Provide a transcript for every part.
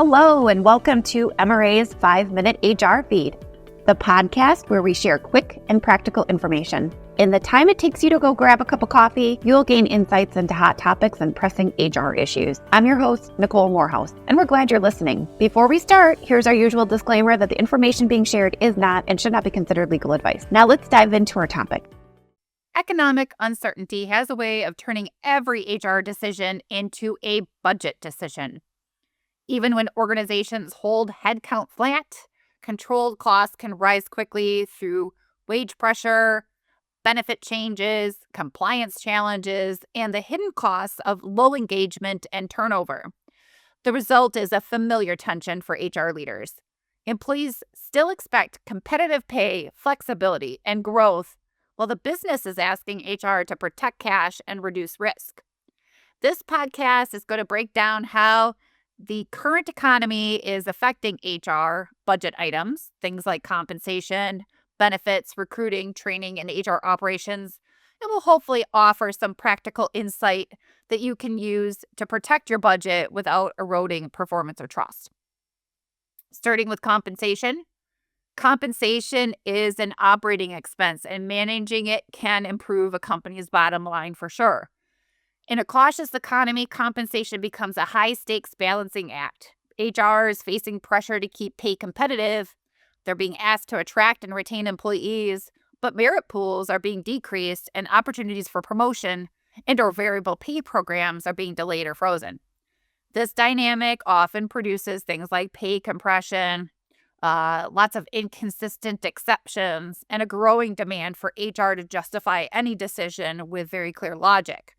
Hello, and welcome to MRA's 5-Minute HR Feed, the podcast where we share quick and practical information. In the time it takes you to go grab a cup of coffee, you'll gain insights into hot topics and pressing HR issues. I'm your host, Nicole Morehouse, and we're glad you're listening. Before we start, here's our usual disclaimer that the information being shared is not and should not be considered legal advice. Now let's dive into our topic. Economic uncertainty has a way of turning every HR decision into a budget decision. Even when organizations hold headcount flat, controlled costs can rise quickly through wage pressure, benefit changes, compliance challenges, and the hidden costs of low engagement and turnover. The result is a familiar tension for HR leaders. Employees still expect competitive pay, flexibility, and growth, while the business is asking HR to protect cash and reduce risk. This podcast is going to break down how the current economy is affecting HR budget items, things like compensation, benefits, recruiting, training, and HR operations. It will hopefully offer some practical insight that you can use to protect your budget without eroding performance or trust. Starting with compensation. Compensation is an operating expense, and managing it can improve a company's bottom line for sure. In a cautious economy, compensation becomes a high-stakes balancing act. HR is facing pressure to keep pay competitive. They're being asked to attract and retain employees, but merit pools are being decreased and opportunities for promotion and/or variable pay programs are being delayed or frozen. This dynamic often produces things like pay compression, lots of inconsistent exceptions, and a growing demand for HR to justify any decision with very clear logic.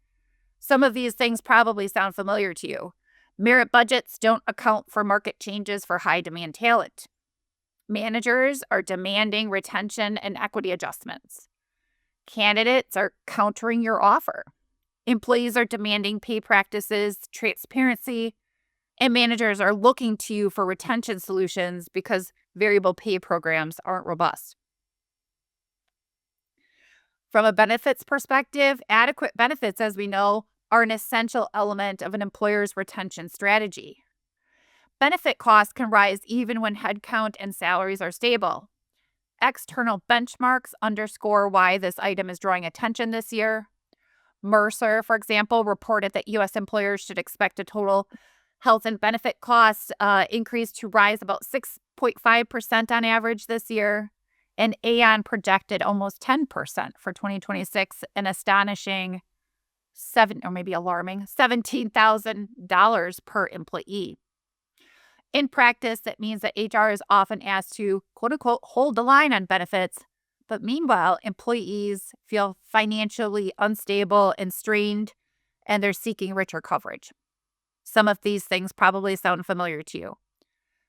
Some of these things probably sound familiar to you. Merit budgets don't account for market changes for high-demand talent. Managers are demanding retention and equity adjustments. Candidates are countering your offer. Employees are demanding pay practices, transparency, and managers are looking to you for retention solutions because variable pay programs aren't robust. From a benefits perspective, adequate benefits, as we know, are an essential element of an employer's retention strategy. Benefit costs can rise even when headcount and salaries are stable. External benchmarks underscore why this item is drawing attention this year. Mercer, for example, reported that U.S. employers should expect a total health and benefit costs increase to rise about 6.5% on average this year. And Aon projected almost 10% for 2026, an astonishing alarming $17,000 per employee. In practice, that means that HR is often asked to, quote unquote, hold the line on benefits. But meanwhile, employees feel financially unstable and strained, and they're seeking richer coverage. Some of these things probably sound familiar to you.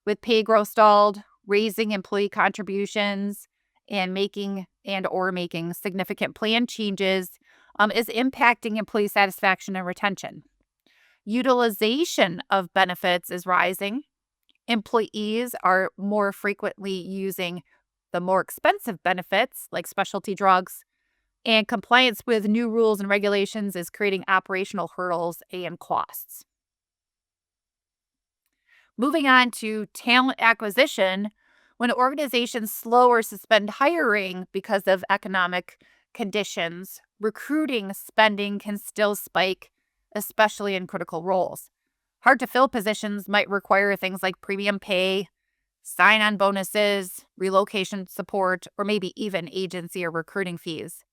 With pay growth stalled, raising employee contributions, and making significant plan changes is impacting employee satisfaction and retention. Utilization of benefits is rising. Employees are more frequently using the more expensive benefits like specialty drugs, and compliance with new rules and regulations is creating operational hurdles and costs. Moving on to talent acquisition. When organizations slow or suspend hiring because of economic conditions, recruiting spending can still spike, especially in critical roles. Hard-to-fill positions might require things like premium pay, sign-on bonuses, relocation support, or maybe even agency or recruiting fees.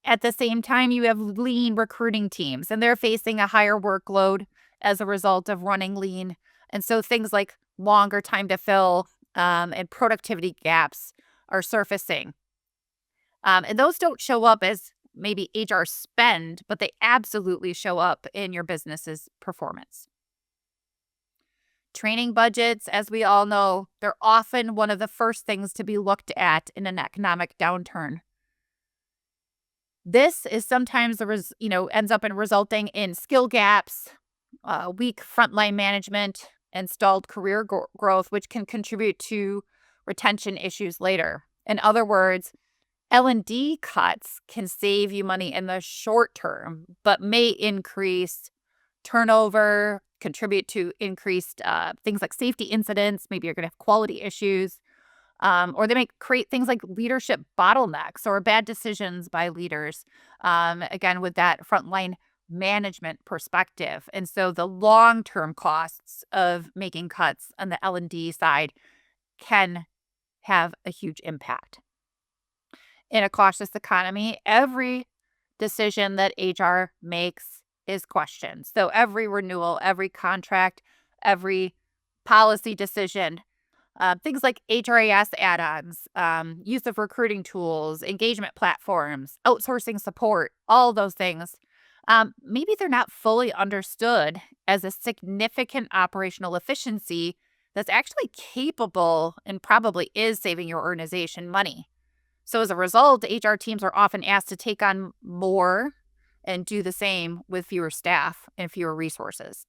At the same time, you have lean recruiting teams, and they're facing a higher workload as a result of running lean. And so things like longer time to fill and productivity gaps are surfacing. And those don't show up as maybe HR spend, but they absolutely show up in your business's performance. Training budgets, as we all know, they're often one of the first things to be looked at in an economic downturn. This is sometimes ends up in resulting in skill gaps, weak frontline management, and stalled career growth, which can contribute to retention issues later. In other words, L&D cuts can save you money in the short term, but may increase turnover, contribute to increased things like safety incidents. Maybe you're going to have quality issues. Or they may create things like leadership bottlenecks or bad decisions by leaders. Again, with that frontline management perspective. And so the long-term costs of making cuts on the L&D side can have a huge impact. In a cautious economy, every decision that HR makes is questioned. So every renewal, every contract, every policy decision, things like HRIS add-ons, use of recruiting tools, engagement platforms, outsourcing support, all those things, maybe they're not fully understood as a significant operational efficiency that's actually capable and probably is saving your organization money. So as a result, HR teams are often asked to take on more and do the same with fewer staff and fewer resources.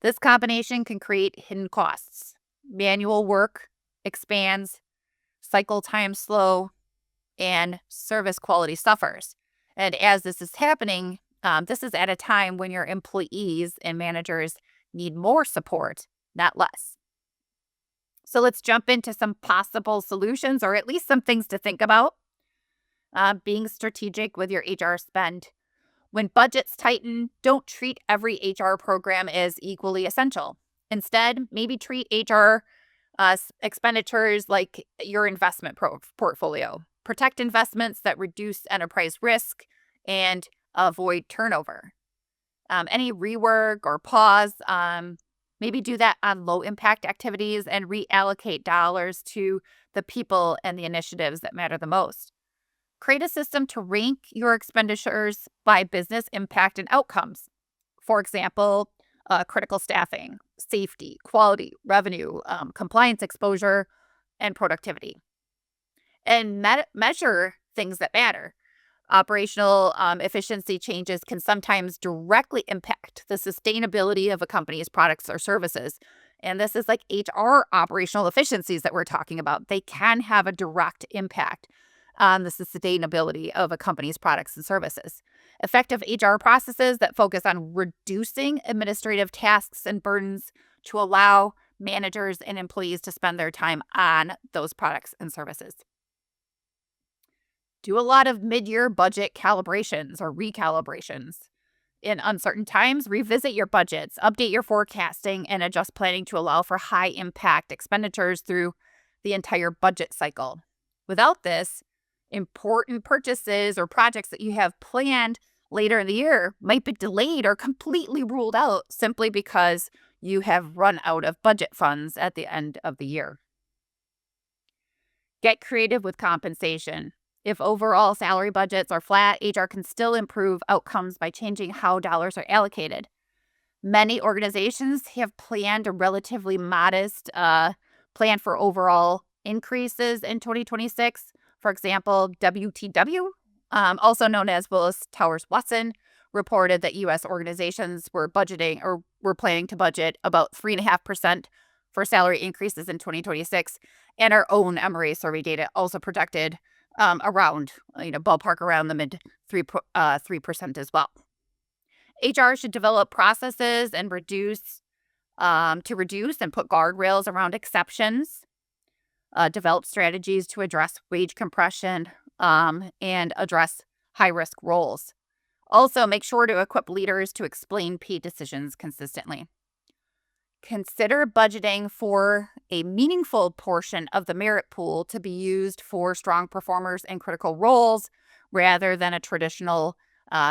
This combination can create hidden costs. Manual work expands, cycle time slow, and service quality suffers. And as this is happening, this is at a time when your employees and managers need more support, not less. So let's jump into some possible solutions, or at least some things to think about. Being strategic with your HR spend. When budgets tighten, don't treat every HR program as equally essential. Instead, maybe treat HR expenditures like your investment portfolio. Protect investments that reduce enterprise risk and avoid turnover. Any rework or pause, maybe do that on low-impact activities and reallocate dollars to the people and the initiatives that matter the most. Create a system to rank your expenditures by business impact and outcomes. For example, critical staffing, safety, quality, revenue, compliance exposure, and productivity. And measure things that matter. Operational efficiency changes can sometimes directly impact the sustainability of a company's products or services. And this is like HR operational efficiencies that we're talking about. They can have a direct impact on the sustainability of a company's products and services. Effective HR processes that focus on reducing administrative tasks and burdens to allow managers and employees to spend their time on those products and services. Do a lot of mid-year budget calibrations or recalibrations. In uncertain times, revisit your budgets, update your forecasting, and adjust planning to allow for high-impact expenditures through the entire budget cycle. Without this, important purchases or projects that you have planned later in the year might be delayed or completely ruled out simply because you have run out of budget funds at the end of the year. Get creative with compensation. If overall salary budgets are flat, HR can still improve outcomes by changing how dollars are allocated. Many organizations have planned a relatively modest plan for overall increases in 2026. For example, WTW, also known as Willis Towers Watson, reported that U.S. organizations were budgeting or were planning to budget about 3.5% for salary increases in 2026. And our own MRA survey data also projected around, ballpark around the mid 3% as well. HR should develop processes and reduce and put guardrails around exceptions, develop strategies to address wage compression, and address high-risk roles. Also, make sure to equip leaders to explain pay decisions consistently. Consider budgeting for a meaningful portion of the merit pool to be used for strong performers and critical roles rather than a traditional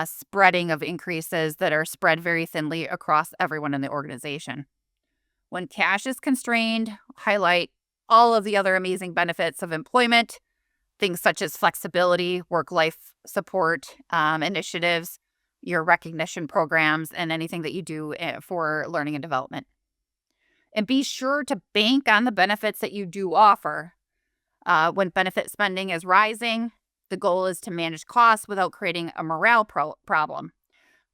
spreading of increases that are spread very thinly across everyone in the organization. When cash is constrained, highlight all of the other amazing benefits of employment, things such as flexibility, work-life support initiatives, your recognition programs, and anything that you do for learning and development. And be sure to bank on the benefits that you do offer. When benefit spending is rising, the goal is to manage costs without creating a morale problem.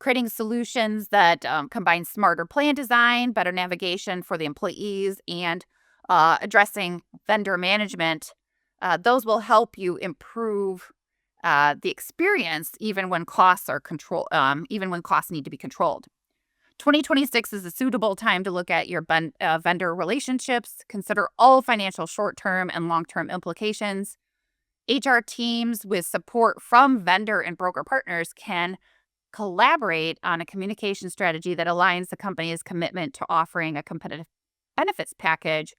Creating solutions that combine smarter plan design, better navigation for the employees, and addressing vendor management, those will help you improve the experience even when costs need to be controlled. 2026 is a suitable time to look at your vendor relationships, consider all financial short-term and long-term implications. HR teams with support from vendor and broker partners can collaborate on a communication strategy that aligns the company's commitment to offering a competitive benefits package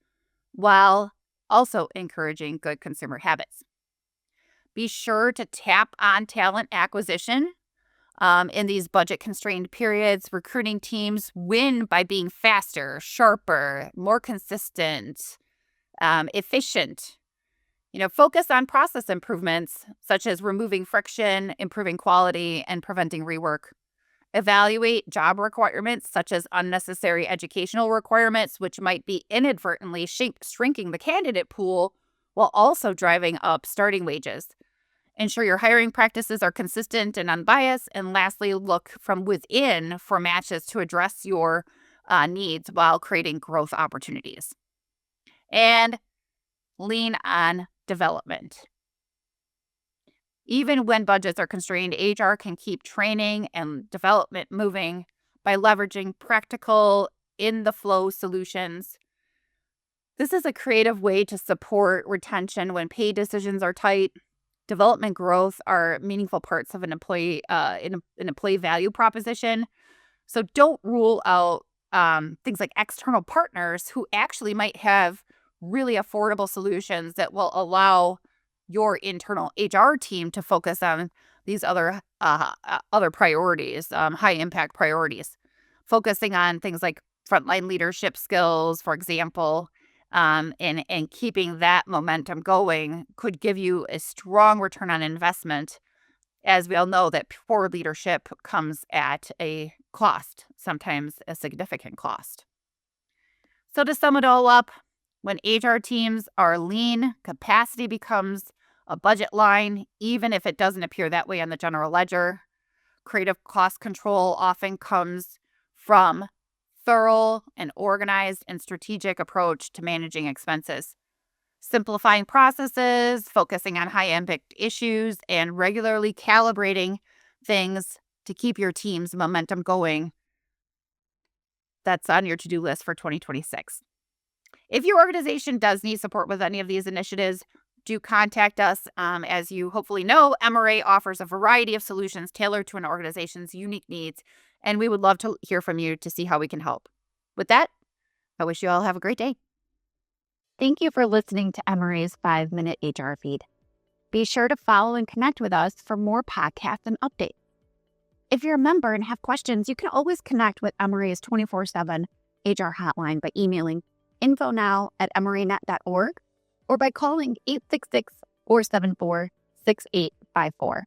while also encouraging good consumer habits. Be sure to tap on talent acquisition. In these budget-constrained periods, recruiting teams win by being faster, sharper, more consistent, efficient. Focus on process improvements, such as removing friction, improving quality, and preventing rework. Evaluate job requirements, such as unnecessary educational requirements, which might be inadvertently shrinking the candidate pool while also driving up starting wages. Ensure your hiring practices are consistent and unbiased. And lastly, look from within for matches to address your needs while creating growth opportunities. And lean on development. Even when budgets are constrained, HR can keep training and development moving by leveraging practical, in-the-flow solutions. This is a creative way to support retention when pay decisions are tight. Development growth are meaningful parts of an employee value proposition. So don't rule out things like external partners who actually might have really affordable solutions that will allow your internal HR team to focus on these other priorities, high impact priorities, focusing on things like frontline leadership skills, for example. And keeping that momentum going could give you a strong return on investment. As we all know, that poor leadership comes at a cost, sometimes a significant cost. So to sum it all up, when HR teams are lean, capacity becomes a budget line, even if it doesn't appear that way on the general ledger. Creative cost control often comes from thorough and organized and strategic approach to managing expenses. Simplifying processes, focusing on high impact issues, and regularly calibrating things to keep your team's momentum going. That's on your to-do list for 2026. If your organization does need support with any of these initiatives, do contact us. As you hopefully know, MRA offers a variety of solutions tailored to an organization's unique needs, and we would love to hear from you to see how we can help. With that, I wish you all have a great day. Thank you for listening to MRA's 5-Minute HR Feed. Be sure to follow and connect with us for more podcasts and updates. If you're a member and have questions, you can always connect with MRA's 24/7 HR hotline by emailing info.now@mranet.org or by calling 866-474-6854.